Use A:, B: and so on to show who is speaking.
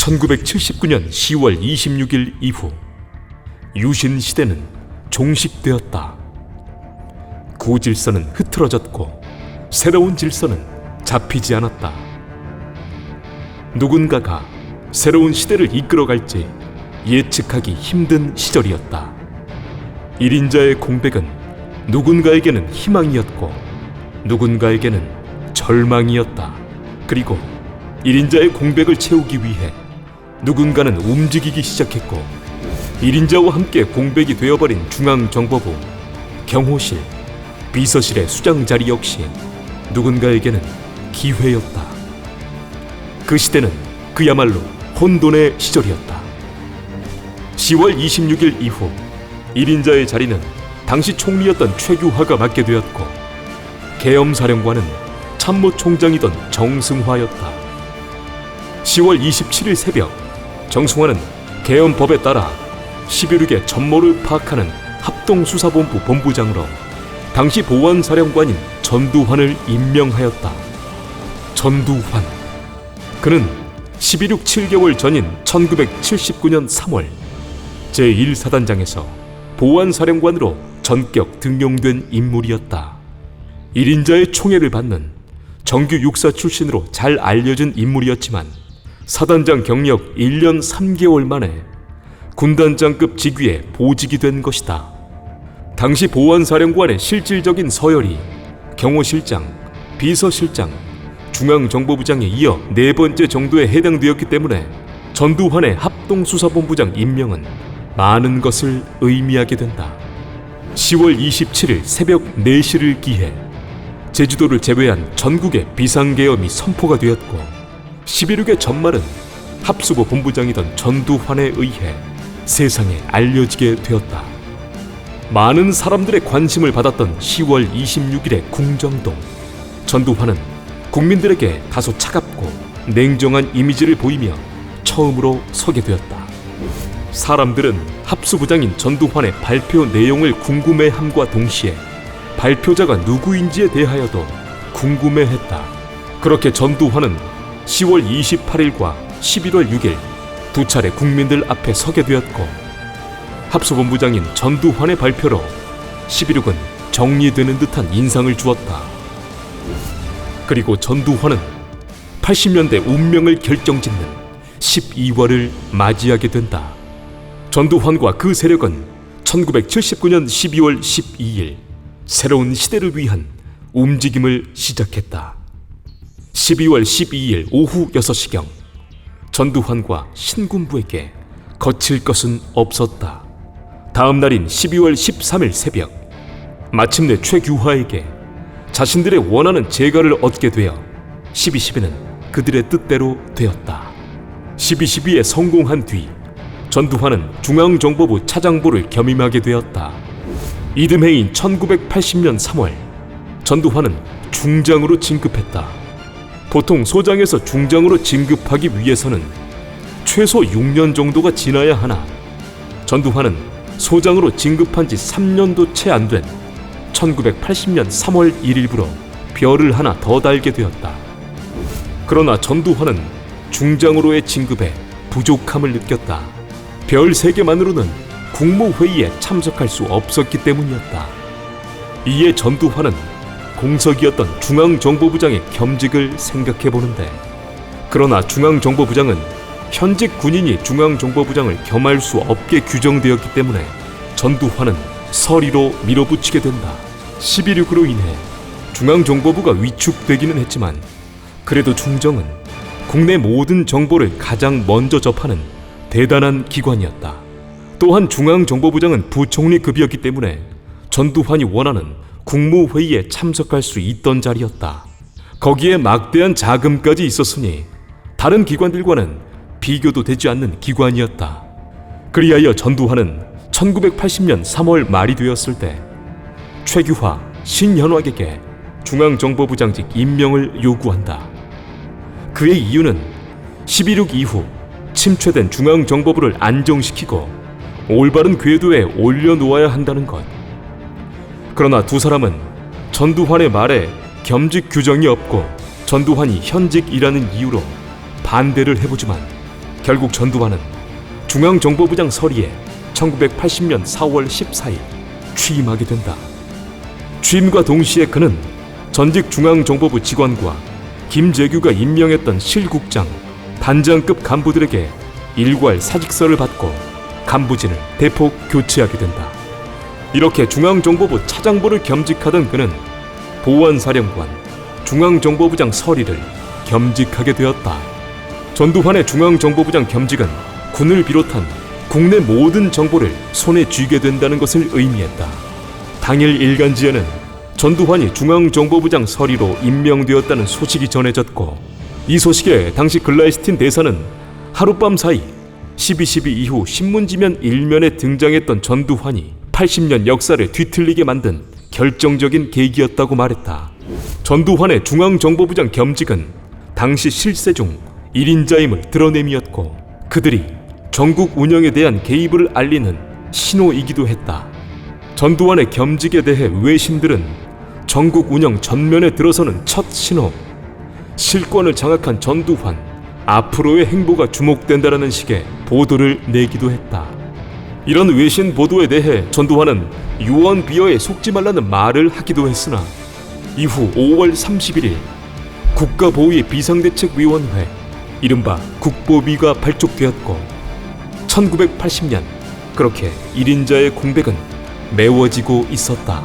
A: 1979년 10월 26일 이후 유신 시대는 종식되었다. 구질서는 흐트러졌고 새로운 질서는 잡히지 않았다. 누군가가 새로운 시대를 이끌어갈지 예측하기 힘든 시절이었다. 1인자의 공백은 누군가에게는 희망이었고 누군가에게는 절망이었다. 그리고 1인자의 공백을 채우기 위해 누군가는 움직이기 시작했고 1인자와 함께 공백이 되어버린 중앙정보부, 경호실, 비서실의 수장 자리 역시 누군가에게는 기회였다. 그 시대는 그야말로 혼돈의 시절이었다. 10월 26일 이후 1인자의 자리는 당시 총리였던 최규하가 맡게 되었고 계엄사령관은 참모총장이던 정승화였다. 10월 27일 새벽 정승화는 계엄법에 따라 11.6의 전모를 파악하는 합동수사본부 본부장으로 당시 보안사령관인 전두환을 임명하였다. 전두환, 그는 11.6 7개월 전인 1979년 3월 제1사단장에서 보안사령관으로 전격 등용된 인물이었다. 1인자의 총애를 받는 정규 육사 출신으로 잘 알려진 인물이었지만 사단장 경력 1년 3개월 만에 군단장급 직위에 보직이 된 것이다. 당시 보안사령관의 실질적인 서열이 경호실장, 비서실장, 중앙정보부장에 이어 4번째 정도에 해당되었기 때문에 전두환의 합동수사본부장 임명은 많은 것을 의미하게 된다. 10월 27일 새벽 4시를 기해 제주도를 제외한 전국의 비상계엄이 선포가 되었고 11.6의 전말은 합수부 본부장이던 전두환에 의해 세상에 알려지게 되었다. 많은 사람들의 관심을 받았던 10월 26일의 궁정동. 전두환은 국민들에게 다소 차갑고 냉정한 이미지를 보이며 처음으로 서게 되었다. 사람들은 합수부장인 전두환의 발표 내용을 궁금해함과 동시에 발표자가 누구인지에 대하여도 궁금해했다. 그렇게 전두환은 10월 28일과 11월 6일 두 차례 국민들 앞에 서게 되었고 합수본부장인 전두환의 발표로 11.6은 정리되는 듯한 인상을 주었다. 그리고 전두환은 80년대 운명을 결정짓는 12월을 맞이하게 된다. 전두환과 그 세력은 1979년 12월 12일 새로운 시대를 위한 움직임을 시작했다. 12월 12일 오후 6시경 전두환과 신군부에게 거칠 것은 없었다. 다음 날인 12월 13일 새벽 마침내 최규하에게 자신들의 원하는 재가를 얻게 되어 12.12는 그들의 뜻대로 되었다. 12.12에 성공한 뒤 전두환은 중앙정보부 차장보를 겸임하게 되었다. 이듬해인 1980년 3월 전두환은 중장으로 진급했다. 보통 소장에서 중장으로 진급하기 위해서는 최소 6년 정도가 지나야 하나 전두환은 소장으로 진급한 지 3년도 채 안 된 1980년 3월 1일부로 별을 하나 더 달게 되었다. 그러나 전두환은 중장으로의 진급에 부족함을 느꼈다. 별 3개만으로는 국무회의에 참석할 수 없었기 때문이었다. 이에 전두환은 공석이었던 중앙정보부장의 겸직을 생각해보는데 그러나 중앙정보부장은 현직 군인이 중앙정보부장을 겸할 수 없게 규정되었기 때문에 전두환은 서리로 밀어붙이게 된다. 11.6으로 인해 중앙정보부가 위축되기는 했지만 그래도 중정은 국내 모든 정보를 가장 먼저 접하는 대단한 기관이었다. 또한 중앙정보부장은 부총리급이었기 때문에 전두환이 원하는 국무회의에 참석할 수 있던 자리였다. 거기에 막대한 자금까지 있었으니 다른 기관들과는 비교도 되지 않는 기관이었다. 그리하여 전두환은 1980년 3월 말이 되었을 때 최규하, 신현학에게 중앙정보부장직 임명을 요구한다. 그의 이유는 11.6 이후 침체된 중앙정보부를 안정시키고 올바른 궤도에 올려놓아야 한다는 것. 그러나 두 사람은 전두환의 말에 겸직 규정이 없고 전두환이 현직이라는 이유로 반대를 해보지만 결국 전두환은 중앙정보부장 서리에 1980년 4월 14일 취임하게 된다. 취임과 동시에 그는 전직 중앙정보부 직원과 김재규가 임명했던 실국장, 단장급 간부들에게 일괄 사직서를 받고 간부진을 대폭 교체하게 된다. 이렇게 중앙정보부 차장보를 겸직하던 그는 보안사령관, 중앙정보부장 서리를 겸직하게 되었다. 전두환의 중앙정보부장 겸직은 군을 비롯한 국내 모든 정보를 손에 쥐게 된다는 것을 의미했다. 당일 일간지에는 전두환이 중앙정보부장 서리로 임명되었다는 소식이 전해졌고, 이 소식에 당시 글라이스틴 대사는 하룻밤 사이 12.12 이후 신문지면 일면에 등장했던 전두환이 80년 역사를 뒤틀리게 만든 결정적인 계기였다고 말했다. 전두환의 중앙정보부장 겸직은 당시 실세 중 1인자임을 드러냄이었고, 그들이 전국 운영에 대한 개입을 알리는 신호이기도 했다. 전두환의 겸직에 대해 외신들은 전국 운영 전면에 들어서는 첫 신호, 실권을 장악한 전두환, 앞으로의 행보가 주목된다라는 식의 보도를 내기도 했다. 이런 외신 보도에 대해 전두환은 유언 비어에 속지 말라는 말을 하기도 했으나, 이후 5월 31일 국가보위 비상대책위원회, 이른바 국보위가 발족되었고 1980년 그렇게 1인자의 공백은 메워지고 있었다.